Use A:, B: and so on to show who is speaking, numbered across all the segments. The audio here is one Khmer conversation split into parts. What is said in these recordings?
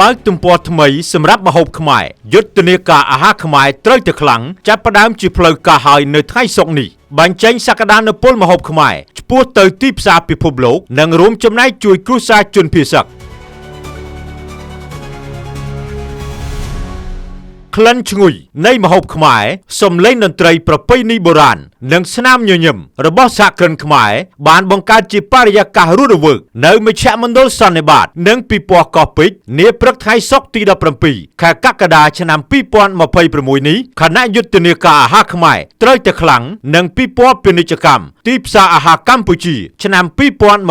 A: បើកទំព័រថ្មីសម្រាប់ម្ហូបខ្មែរយុទ្ធនាការអាហារខ្មែរត្រូវតែខ្លាំងចាប់ផ្ដើមជាផ្លូវការហើយនៅថ្ងៃសុក្រនេះបញ្ចេញសក្តានុពលម្ហូបខ្មែរឆ្ពោះទៅទីផ្សារពិភពលោកនិងរួមចំណែកជួយគ្រួសារជនភៀសសឹកក្លិនឈ្ងុយនៃម្ហូបខ្មែរសំឡេងតន្ត្រីប្រពៃណីបុរាណនិងស្នាមញញឹមរបស់សហគ្រិនខ្មែរបានបង្កើតជាបរិយាកាសរស់រវើកនៅមជ្ឈមណ្ឌលសន្និបាតនិងពិព័រណ៍កោះពេជ្រនាព្រឹកថ្ងៃសុក្រទី17ខែកក្កដាឆ្នាំ2026នេះគណៈយុទ្ធនាការអាហារខ្មែរត្រូវតែខ្លាំងនិងពិព័រណ៍ពាណិជ្ជកម្មទីផ្សារអាហារកម្ពុជាឆ្នាំ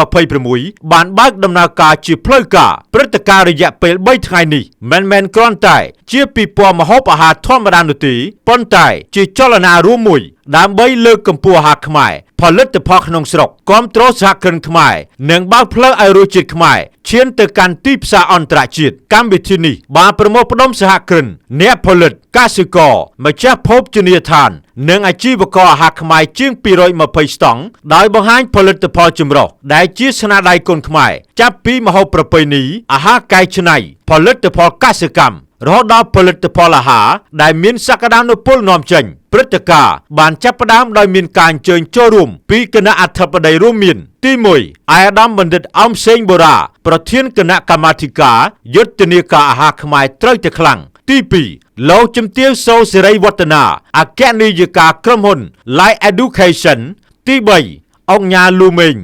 A: 2026បានបើកដំណើរការជាផ្លូវការព្រឹត្តិការណ៍រយៈពេល3ថ្ងៃនេះមិនមែនគ្រាន់តែជាពិព័រណ៍ម្ហូបអាហារធម្មតានោះទេប៉ុន្តែជាចលនារួមមួយដើម្បីលើកកម្ពស់អាហារខ្មែរផលិតផលក្នុងស្រុកគាំទ្រសហគ្រិនខ្មែរនិងបើកផ្លូវឲ្យរសជាតិខ្មែរឈានទៅកាន់ទីផ្សារអន្តរជាតិកម្មវិធីនេះបានប្រមូលផ្ដុំសហគ្រិនអ្នកផលិតកសិករម្ចាស់ភោជនីយដ្ឋាននិងអាជីវករអាហារខ្មែរជាង220ស្តង់ដោយបង្ហាញផលិតផលចម្រុះដែលជាស្នាដៃគុនខ្មែរចាប់ពីម្ហូបប្រពៃណីអាហារកែច្នៃផលិតផលកសិកម្មរហូតដល់ផលិតផលអាហារដែលមានសក្តានុពលនាំចេញព្រឹត្តិការណ៍បានចាប់ផ្ដើមដោយមានការអញ្ជើញចូលរួមពីគណៈអធិបតីរួមមានទី1អាយដាមបណ្ឌិតអមសេងបូរ៉ាប្រធានគណៈកម្មាធិការយុទ្ធនាការអាហារខ្មែរត្រូវតែខ្លាំងទី2លោកជំទាវសូសេរីវឌ្ឍនាអគ្គនាយិកាក្រុមហ៊ុន Light Education ទី3អង្គញាលូមេង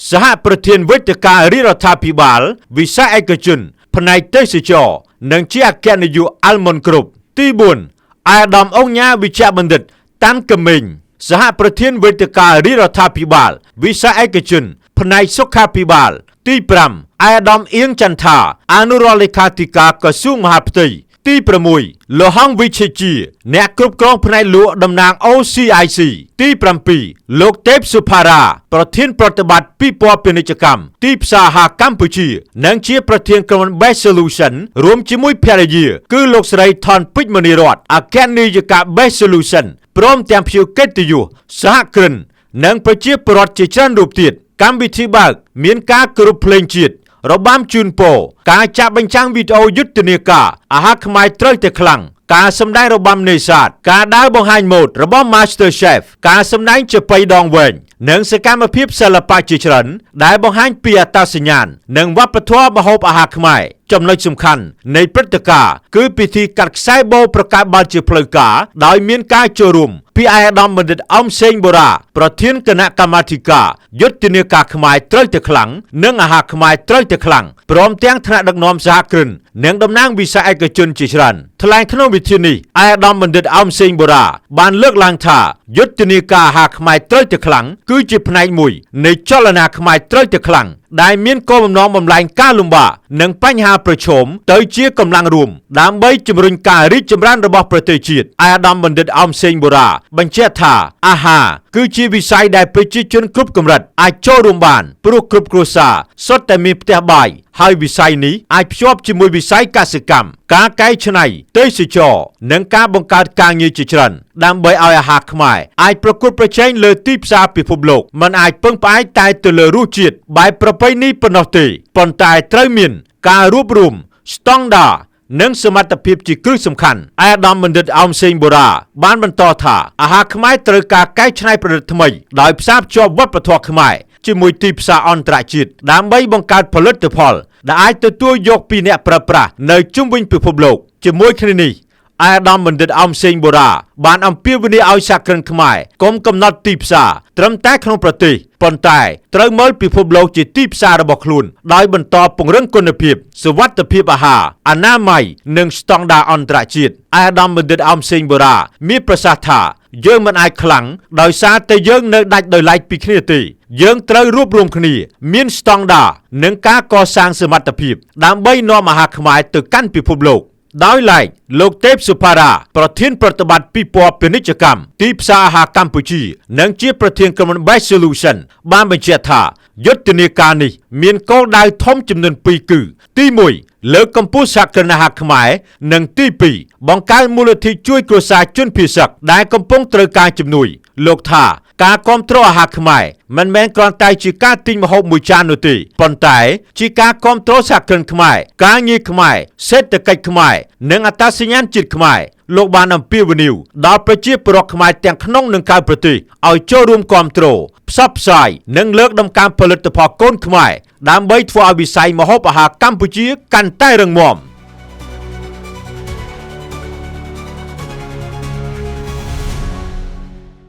A: សហប្រធានវេទិការាជរដ្ឋាភិបាលវិស័យឯកជនផ្នែកទេសចរនិងជាអគ្គនាយកអាល់មុនគ្រប់ទី4អាយដាមអង្គញាវិជ្ជបណ្ឌិតតាន់កមេងសហប្រធានវេទិការាជរដ្ឋាភិបាលវិស័យឯកជនផ្នែកសុខាភិបាលទី5អាយដាមអៀងចន្ទថាអនុរដ្ឋលេខាធិការក្រសួងមហាផ្ទៃទី6លោកហងវិជ្ជជាអ្នកគ្រប់គ្រងផ្នែកលក់តំណាង OCIC ទី7លោកទេពសុផារ៉ាប្រធានប្រតិបត្តិពិព័រណ៍ពាណិជ្ជកម្មទីផ្សារអាហារកម្ពុជានិងជាប្រធានក្រុម Best Solution រួមជាមួយភរិយាគឺលោកស្រីថនពេជ្រមនីរតន៍អគ្គនាយិកា Best Solution ព្រមទាំងភ្ញៀវកិត្តិយសសហគ្រិននិងប្រជាពលរដ្ឋជាច្រើនរូបទៀតកម្មវិធីបើកមានការគោរពភ្លេងជាតិរបាំជូនពរការចាក់បញ្ចាំងវីដេអូយុទ្ធនាការអាហារខ្មែរត្រូវតែខ្លាំងការសម្ដែងរបាំនេសាទការដើរបង្ហាញម៉ូដរបស់ Master Chef ការសម្ដែងចាប៉ីដងវែងនិងសកម្មភាពសិល្បៈជាច្រើនដែលបង្ហាញពីអត្តសញ្ញាណនិងវប្បធម៌ម្ហូបអាហារខ្មែរចំណុចសំខាន់នៃព្រឹត្តិការណ៍គឺពិធីកាត់ខ្សែបូប្រកាសបាល់ជាផ្លូវការដោយមានការចូលរួមពីអាយដាមបណ្ឌិតអមសេងបូរ៉ាប្រធានគណៈកម្មាធិការយុទ្ធនាការខ្មែរត្រូវតែខ្លាំងនិងអាហារខ្មែរត្រូវតែខ្លាំងព្រមទាំងថ្នាក់ដឹកនាំសហគ្រិននិងតំណាងវិស័យឯកជនជាច្រើនថ្លែងក្នុងវិធីនេះអាយដាមបណ្ឌិតអមសេងបូរ៉ាបានលើកឡើងថាយុទ្ធនាការអាហារខ្មែរត្រូវតែខ្លាំងគឺជាផ្នែកមួយនៃចលនាខ្មែរត្រូវតែខ្លាំងដែលមានគោលបំណងបំលែងការលំបាកនិងបញ្ហាប្រឈមទៅជាកម្លាំងរួមដើម្បីជំរុញការរីកចម្រើនរបស់ប្រទេសជាតិអាយដាមបណ្ឌិតអមសេងបូរ៉ាបញ្ជាក់ថាអាហារគឺជាវិស័យដែលប្រជាជនគ្រប់កម្រិតអាចចូលរួមបានព្រោះគ្រប់គ្រួសារសុទ្ធតែមានផ្ទះបាយហើយវិស័យនេះអាចភ្ជាប់ជាមួយវិស័យកសិកម្មការកែច្នៃទេសចរនិងការបង្កើតការងារជាច្រើនដើម្បីឲ្យអាហារខ្មែរអាចប្រកួតប្រជែងលើទីផ្សារពិភពលោកមិនអាចពឹងផ្អែកតែទៅលើរសជាតិបែបប្រពៃណីប៉ុណ្ណោះទេប៉ុន្តែត្រូវមានការរួបរวมស្តង់ដារនិងសមត្ថភាពជាគ្រឹះសំខាន់អាយដាមបណ្ឌិតអមសេងបូរ៉ាបានបន្តថាអាហារខ្មែរត្រូវការកែច្នៃប្រឌិតថ្មីដោយផ្សារភ្ជាប់វប្បធម៌ខ្មែរជាមួយទីផ្សារអន្តរជាតិដើម្បីបង្កើតផលិតផលដែលអាចទទួលយកពីអ្នកប្រើប្រាស់នៅជុំវិញពិភពលោកជាមួយគ្នានេះអាយដាមបណ្ឌិតអមសេងបូរ៉ាបានអំពាវនាវឲ្យសហគ្រិនខ្មែរកុំកំណត់ទីផ្សារត្រឹមតែក្នុងប្រទេសប៉ុន្តែត្រូវមើលពិភពលោកជាទីផ្សាររបស់ខ្លួនដោយបន្តពង្រឹងគុណភាពសុវត្ថិភាពអាហារអនាម័យនិងស្តង់ដារអន្តរជាតិអាយដាមបណ្ឌិតអមសេងបូរ៉ាមានប្រសាសន៍ថាយើងមិនអាចខ្លាំងដោយសារតែយើងនៅដាច់ដោយឡែកពីគ្នាទេយើងត្រូវរួបរวมគ្នាមានស្តង់ដារនិងការកសាងសមត្ថភាពដើម្បីនាំអាហារខ្មែរទៅកាន់ពិភពលោកដោយឡែកលោកទេពសុផារ៉ាប្រធានប្រតិបត្តិពិព័រណ៍ពាណិជ្ជកម្មទីផ្សារអាហារកម្ពុជានិងជាប្រធានក្រុម Best Solution បានបញ្ជាក់ថាយុទ្ធនាការនេះមានគោលដៅធំចំនួន2គឺទី1លើកកម្ពស់សហគ្រិនអាហារខ្មែរនិងទី2បង្កើនមូលនិធិជួយគ្រួសារជនភៀសសឹកដែលកំពុងត្រូវការជំនួយលោកថា ការគាំទ្រអាហារខ្មែរមិនមែនគ្រាន់តែជាការទិញម្ហូបមួយចាននោះទេប៉ុន្តែជាការគាំទ្រសហគ្រិនខ្មែរការងារខ្មែរសេដ្ឋកិច្ចខ្មែរនិងអត្តសញ្ញាណជាតិខ្មែរលោកបានអំពាវនាវដល់ប្រជាពលរដ្ឋខ្មែរទាំងក្នុងនិងក្រៅប្រទេសឲ្យចូលរួមគាំទ្រផ្សព្វផ្សាយនិងលើកតម្កើងផលិតផលកូនខ្មែរដើម្បីធ្វើឲ្យវិស័យម្ហូបអាហារកម្ពុជាកាន់តែរឹងមាំ